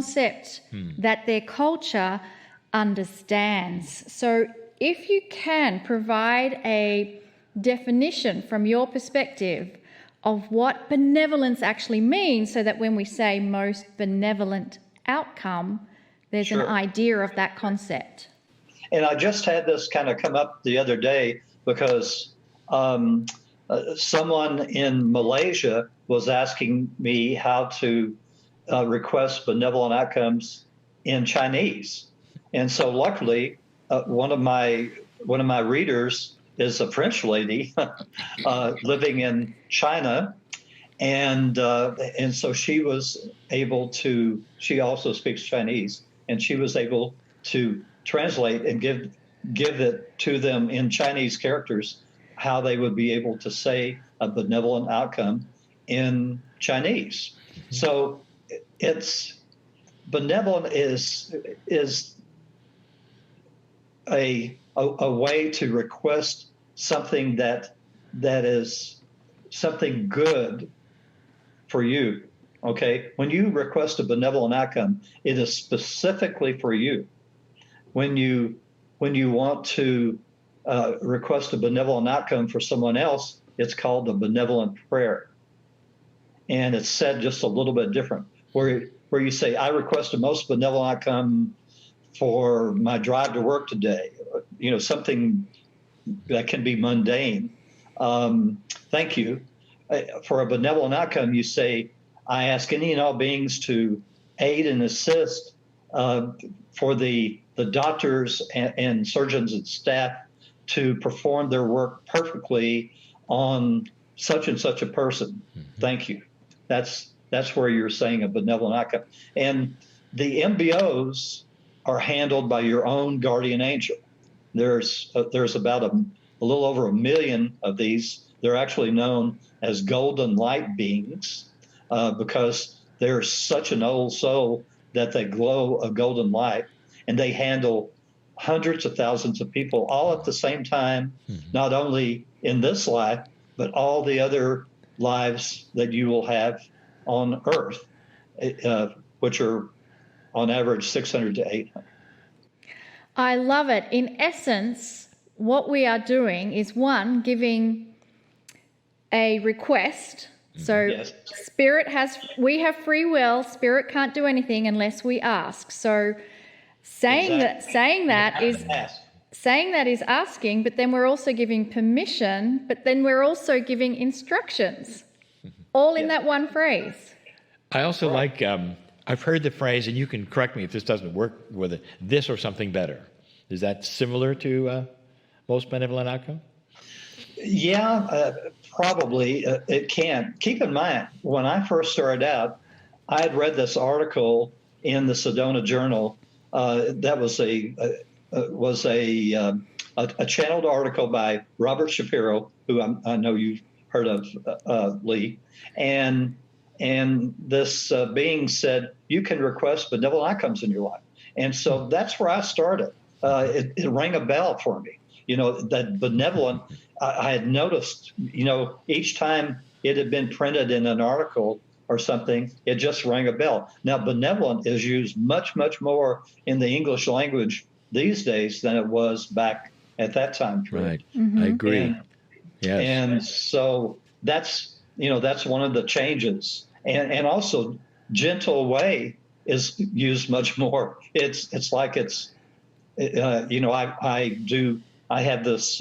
concept that their culture understands. So if you can provide a definition from your perspective of what benevolence actually means, so that when we say most benevolent outcome, there's an idea of that concept. And I just had this kind of come up the other day because someone in Malaysia was asking me how to request benevolent outcomes in Chinese. And so luckily, one of my readers is a French lady living in China. And so she was able to, she also speaks Chinese, and she was able to translate and give it to them in Chinese characters, how they would be able to say a benevolent outcome in Chinese. So it's benevolent is a way to request something that is something good for you. Okay, when you request a benevolent outcome, it is specifically for you. When you want to request a benevolent outcome for someone else, it's called a benevolent prayer, and it's said just a little bit different. Where you say, "I request a most benevolent outcome for my drive to work today," you know, something that can be mundane. Thank you. For a benevolent outcome, you say, "I ask any and all beings to aid and assist for the doctors and surgeons and staff to perform their work perfectly on such and such a person. Thank you." That's where you're saying a benevolent outcome. And the MBOs are handled by your own guardian angel. There's about a little over 1 million of these. They're actually known as golden light beings because they're such an old soul that they glow a golden light, and they handle hundreds of thousands of people all at the same time, not only in this life, but all the other lives that you will have on Earth, which are on average 600 to 800. I love it. In essence, what we are doing is, one, giving a request. So yes. We have free will. Spirit can't do anything unless we ask. So saying that is asking, but then we're also giving permission, but then we're also giving instructions, all in that one phrase. I also like, I've heard the phrase, and you can correct me if this doesn't work with it, this or something better. Is that similar to most benevolent outcome? Yeah, probably it can. Keep in mind, when I first started out, I had read this article in the Sedona Journal that was a channeled article by Robert Shapiro, who I know you've heard of, Lee, and this being said, you can request benevolent outcomes in your life. And so that's where I started. It rang a bell for me. You know, that benevolent, I had noticed, you know, each time it had been printed in an article or something, it just rang a bell. Now, benevolent is used much, much more in the English language these days than it was back at that time period. Right. I agree. Yes. And so that's one of the changes. And also, gentle way is used much more. It's like I have this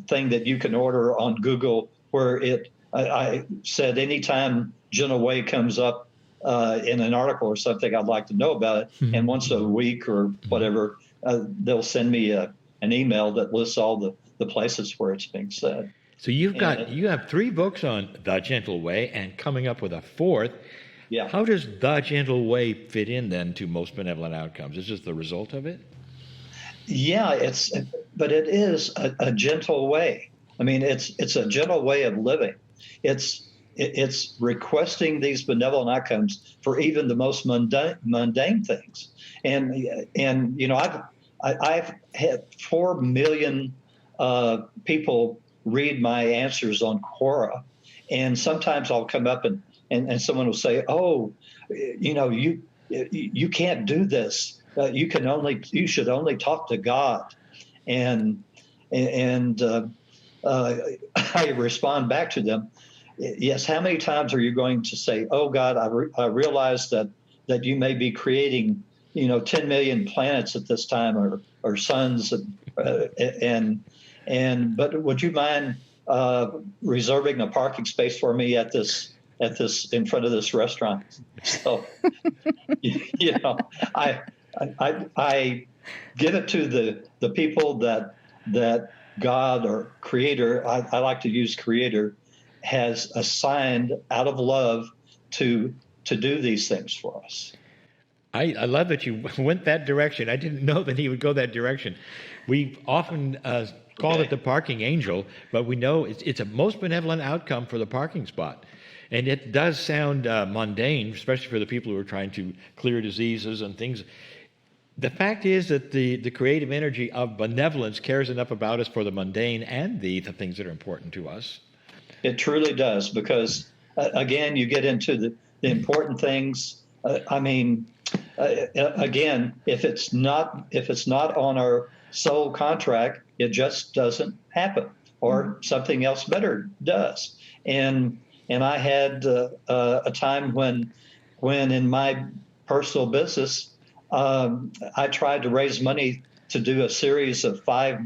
thing that you can order on Google where I said anytime gentle way comes up in an article or something, I'd like to know about it. And once a week or whatever, they'll send me an email that lists all the places where it's being said. So you have 3 books on The Gentle Way and coming up with a 4th. Yeah. How does The Gentle Way fit in then to Most Benevolent Outcomes? Is this the result of it? Yeah, but it is a gentle way. I mean, it's a gentle way of living. It's requesting these benevolent outcomes for even the most mundane things. And you know, I've had 4 million people read my answers on Quora, and sometimes I'll come up and someone will say, "Oh, you know, you can't do this. You should only talk to God. And I respond back to them, yes, how many times are you going to say, oh God, I realize that you may be creating, 10 million planets at this time, or suns, but would you mind reserving a parking space for me at this in front of this restaurant? So, I give it to the people that God or Creator, I like to use Creator, has assigned out of love to do these things for us. I love that you went that direction. I didn't know that he would go that direction. We often call it the parking angel, but we know it's a most benevolent outcome for the parking spot. And it does sound mundane, especially for the people who are trying to clear diseases and things. The fact is that the creative energy of benevolence cares enough about us for the mundane and the things that are important to us. It truly does, because again, you get into the important things. Again, if it's not on our soul contract, it just doesn't happen, or something else better does. And I had a time when in my personal business, I tried to raise money to do a series of 5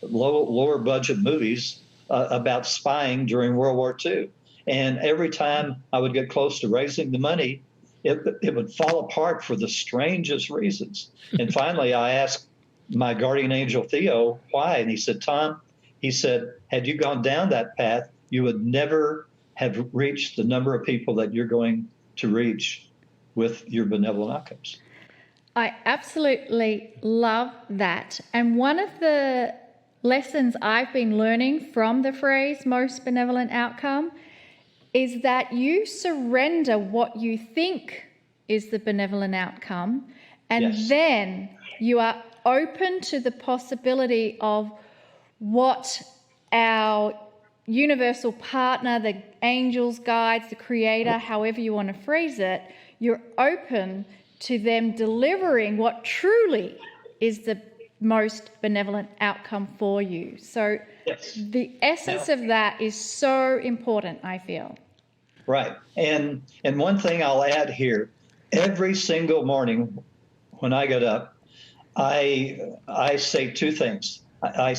lower budget movies about spying during World War II. And every time I would get close to raising the money, it would fall apart for the strangest reasons. And finally, I asked my guardian angel, Theo, why? And he said, Tom, had you gone down that path, you would never have reached the number of people that you're going to reach with your benevolent outcomes. I absolutely love that. And one of the lessons I've been learning from the phrase most benevolent outcome is that you surrender what you think is the benevolent outcome, and then you are open to the possibility of what our universal partner, the angels, guides, the Creator, however you want to phrase it, you're open to them delivering what truly is the most benevolent outcome for you. So the essence of that is so important, I feel. Right. And one thing I'll add here, every single morning when I get up, I say 2 things. I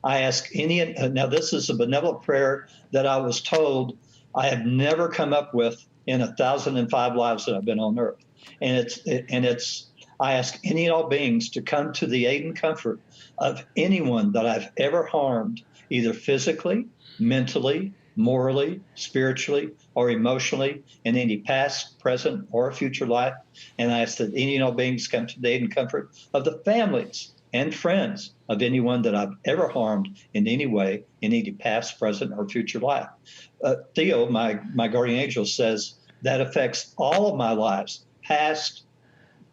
ask now this is a benevolent prayer that I was told I have never come up with in 1,005 lives that I've been on earth. And it's I ask any and all beings to come to the aid and comfort of anyone that I've ever harmed, either physically, mentally, morally, spiritually, or emotionally, in any past, present, or future life. And I ask that any and all beings come to the aid and comfort of the families and friends of anyone that I've ever harmed in any way, in any past, present, or future life. Theo, my guardian angel, says that affects all of my lives, past,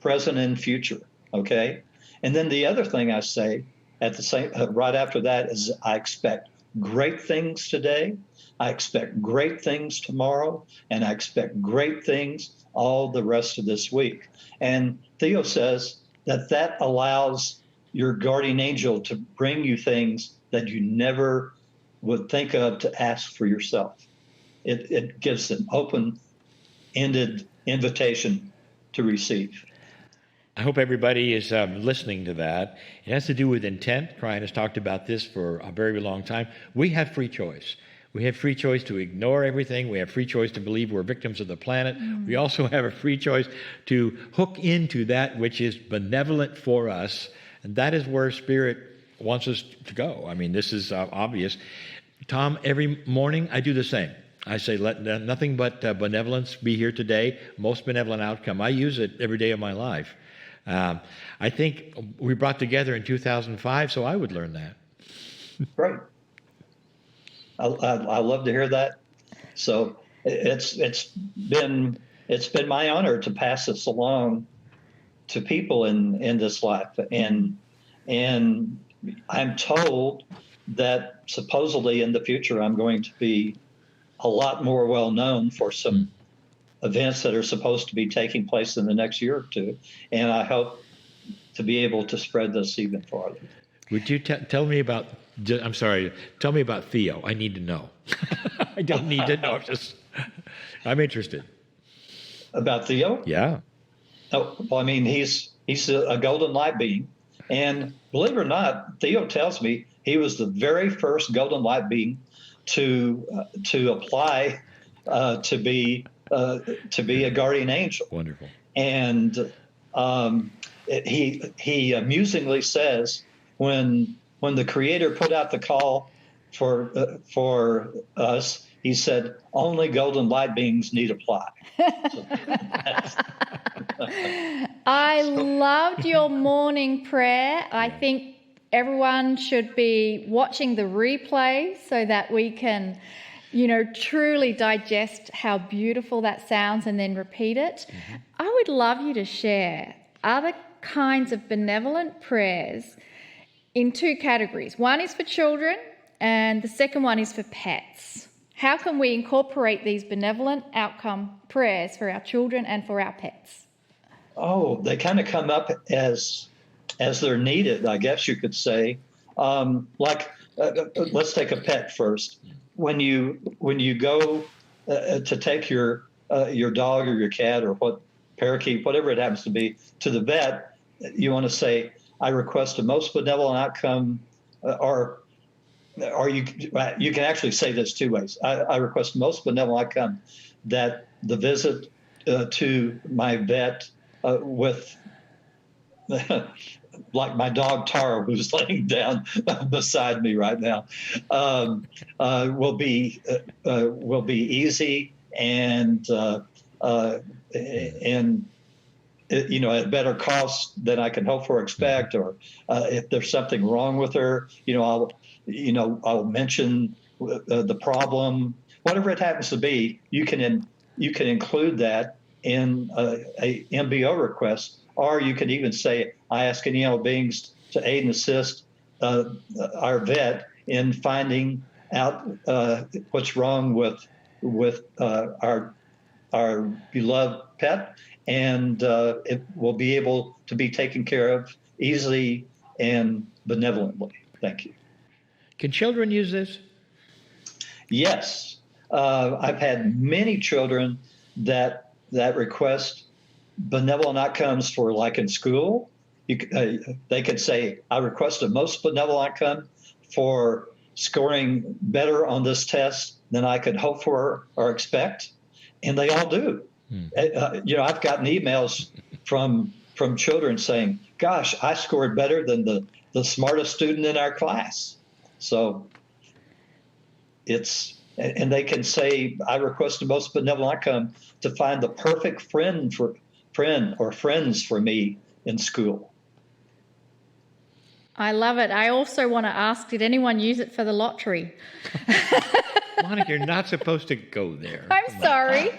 present, and future. Okay. And then the other thing I say at the same right after that is I expect great things today. I expect great things tomorrow, and I expect great things all the rest of this week. And Theo says that allows your guardian angel to bring you things that you never would think of to ask for yourself. It gives an open-ended invitation to receive. I hope everybody is listening to that. It has to do with intent. Kryon has talked about this for a very long time. We have free choice. We have free choice to ignore everything. We have free choice to believe we're victims of the planet. We also have a free choice to hook into that which is benevolent for us. And that is where Spirit wants us to go. I mean, this is obvious. Tom, every morning I do the same. I say, let nothing but benevolence be here today, most benevolent outcome. I use it every day of my life. I think we brought together in 2005, so I would learn that. Great. I love to hear that. So it's been my honor to pass this along to people in this life, and I'm told that supposedly in the future I'm going to be a lot more well known for some events that are supposed to be taking place in the next year or two. And I hope to be able to spread this even farther. Would you tell me about, I'm sorry, tell me about Theo. I need to know. I don't need to know. I'm interested. About Theo? Yeah. Oh, well, I mean, he's a golden light being. And believe it or not, Theo tells me he was the very first golden light being to apply to be a guardian angel. Wonderful. And he amusingly says when the Creator put out the call for us, he said only golden light beings need apply. I loved your morning prayer. I think everyone should be watching the replay so that we can, truly digest how beautiful that sounds and then repeat it. Mm-hmm. I would love you to share other kinds of benevolent prayers in two categories. One is for children and the second one is for pets. How can we incorporate these benevolent outcome prayers for our children and for our pets? Oh, they kind of come up as they're needed, I guess you could say. Let's take a pet first. When you go to take your dog or your cat or parakeet, whatever it happens to be, to the vet, you want to say, I request a most benevolent outcome, or you can actually say this two ways. I request most benevolent outcome that the visit to my vet with like my dog Tara, who's laying down beside me right now, will be easy and at better cost than I can hope for or expect. Or if there's something wrong with her, I'll mention the problem, whatever it happens to be. You can include that in a MBO request, or you can even say, I ask any beings to aid and assist our vet in finding out what's wrong with our beloved pet, and it will be able to be taken care of easily and benevolently. Thank you. Can children use this? Yes. I've had many children that request benevolent outcomes for, like in school. They could say, I request a most benevolent outcome for scoring better on this test than I could hope for or expect. And they all do. I've gotten emails from children saying, gosh, I scored better than the smartest student in our class. So and they can say, I request a most benevolent outcome to find the perfect friend or friends for me in school. I love it. I also want to ask, did anyone use it for the lottery? Monica, you're not supposed to go there. I'm sorry.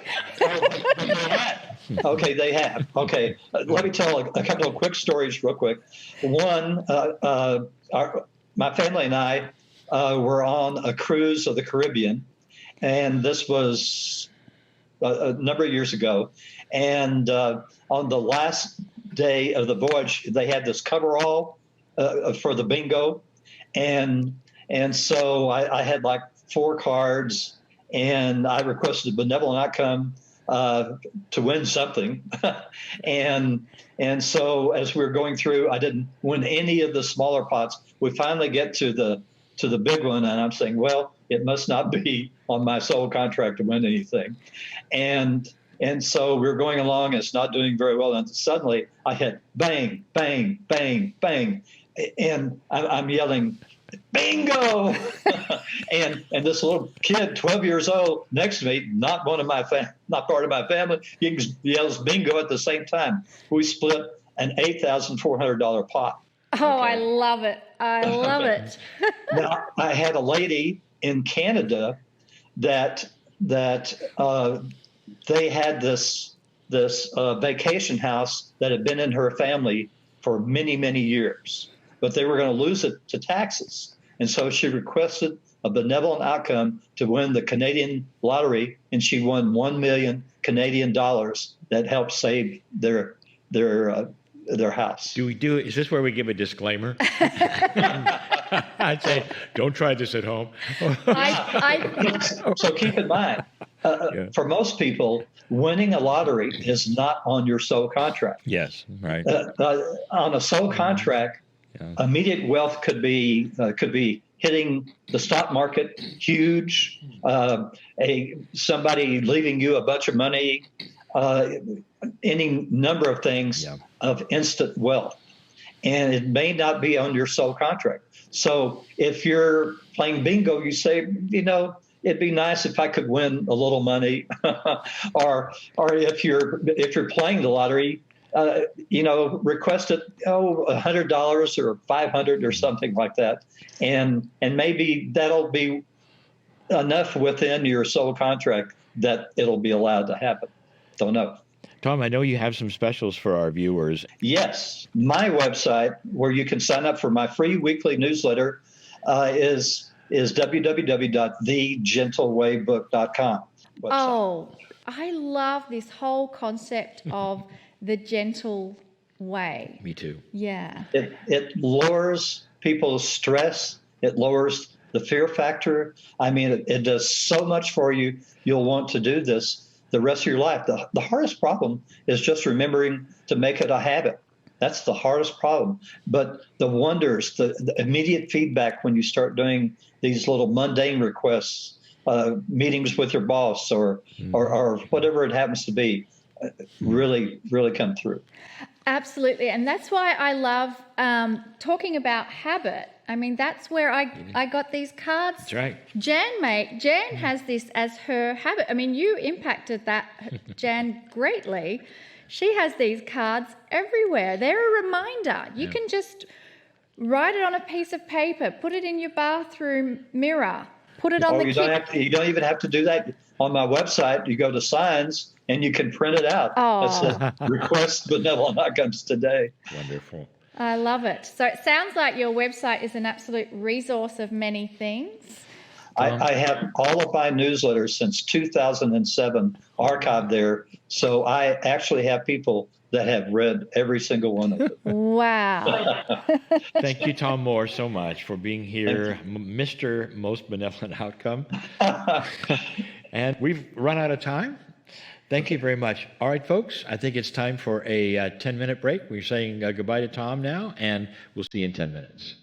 Okay, they have. Okay, let me tell a couple of quick stories real quick. One, my family and I were on a cruise of the Caribbean, and this was a number of years ago. And on the last day of the voyage, they had this coverall for the bingo, and so I had like 4 cards, and I requested a benevolent outcome to win something, and so as we were going through, I didn't win any of the smaller pots. We finally get to the big one, and I'm saying, well, it must not be on my soul contract to win anything, and so we're going along, and it's not doing very well, and suddenly I hit bang, bang, bang, bang, and I'm yelling, bingo! and this little kid, 12 years old, next to me, not part of my family, he yells bingo at the same time. We split an $8,400 pot. Oh, okay. I love it. I love it. Now, I had a lady in Canada that they had this vacation house that had been in her family for many, many years, but they were going to lose it to taxes. And so she requested a benevolent outcome to win the Canadian lottery, and she won 1 million Canadian dollars that helped save their house. Is this where we give a disclaimer? I'd say, don't try this at home. So keep in mind, for most people, winning a lottery is not on your sole contract. Yes, right. On a sole contract, immediate wealth could be hitting the stock market huge, somebody leaving you a bunch of money, any number of things of instant wealth. And it may not be on your sole contract. So if you're playing bingo, you say, it'd be nice if I could win a little money, or if you're playing the lottery, request it, $100 or $500 or something like that, and maybe that'll be enough within your sole contract that it'll be allowed to happen. Don't know. Tom, I know you have some specials for our viewers. Yes. My website, where you can sign up for my free weekly newsletter, is www.thegentlewaybook.com. Oh, I love this whole concept of the gentle way. Me too. Yeah. It lowers people's stress. It lowers the fear factor. I mean, it does so much for you. You'll want to do this the rest of your life. The hardest problem is just remembering to make it a habit. That's the hardest problem. But the wonders, the immediate feedback when you start doing these little mundane requests, meetings with your boss or whatever it happens to be, really, really come through. Absolutely. And that's why I love talking about habit. I mean, that's where I got these cards. That's right. Jan has this as her habit. I mean, you impacted that, Jan, greatly. She has these cards everywhere. They're a reminder. You can just write it on a piece of paper, put it in your bathroom mirror, put it on the kitchen. You don't even have to do that. On my website, you go to signs and you can print it out. Oh. It says, request benevolent outcomes today. Wonderful. I love it. So it sounds like your website is an absolute resource of many things. I have all of my newsletters since 2007 archived there. So I actually have people that have read every single one of them. Wow. Thank you, Tom Moore, so much for being here, Mr. Most Benevolent Outcome. And we've run out of time. Thank you very much. All right, folks, I think it's time for a 10-minute break. We're saying goodbye to Tom now, and we'll see you in 10 minutes.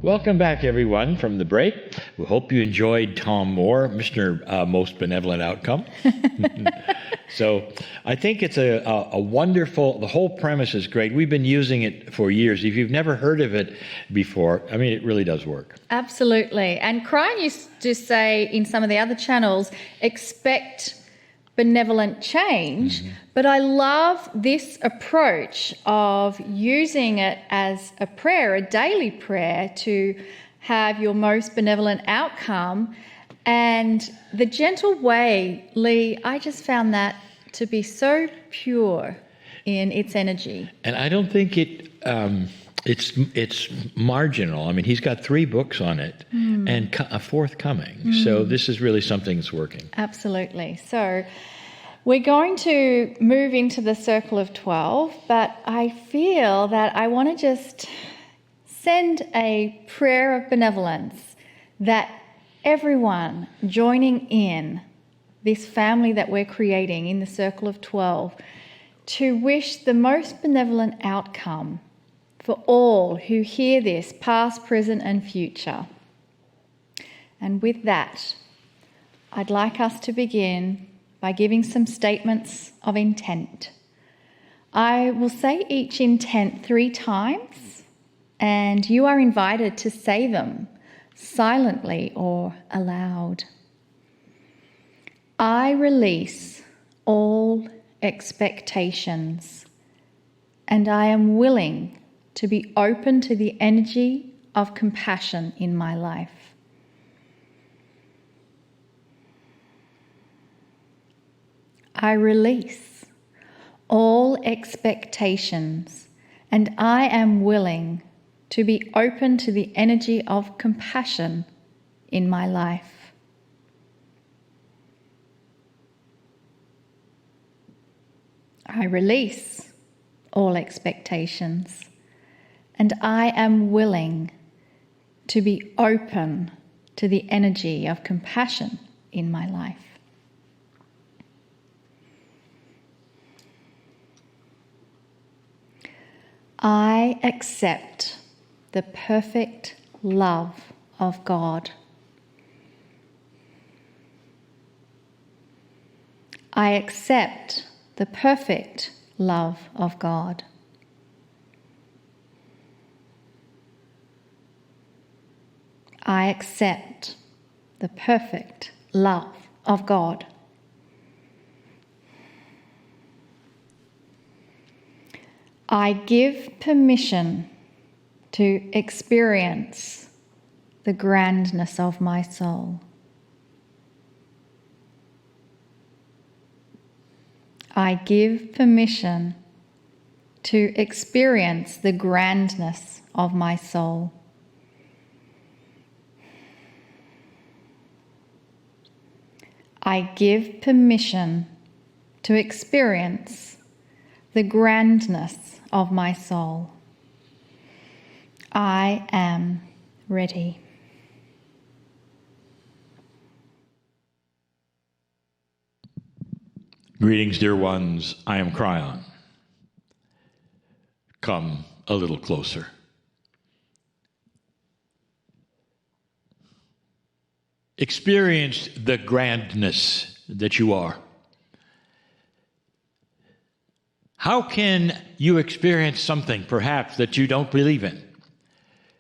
Welcome back, everyone, from the break. We hope you enjoyed Tom Moore, Mr. Most Benevolent Outcome. So I think it's a wonderful, the whole premise is great. We've been using it for years. If you've never heard of it before, I mean, it really does work. Absolutely. And Kryon used to say in some of the other channels, expect benevolent change. Mm-hmm. But I love this approach of using it as a prayer, a daily prayer, to have your most benevolent outcome. And the gentle way, Lee, I just found that to be so pure in its energy. And I don't think it's marginal. I mean, he's got 3 books on it and a 4th coming. So this is really something that's working. Absolutely. So we're going to move into the circle of 12, but I feel that I want to just send a prayer of benevolence that everyone joining in this family that we're creating in the circle of 12 to wish the most benevolent outcome for all who hear this, past, present, and future. And with that, I'd like us to begin by giving some statements of intent. I will say each intent 3 times, and you are invited to say them silently or aloud. I release all expectations, and I am willing to be open to the energy of compassion in my life. I release all expectations, and I am willing to be open to the energy of compassion in my life. I release all expectations, and I am willing to be open to the energy of compassion in my life. I accept the perfect love of God. I accept the perfect love of God. I accept the perfect love of God. I give permission to experience the grandness of my soul. I give permission to experience the grandness of my soul. I give permission to experience the grandness of my soul. I am ready. Greetings, dear ones. I am Kryon. Come a little closer. Experience the grandness that you are. How can you experience something, perhaps, that you don't believe in?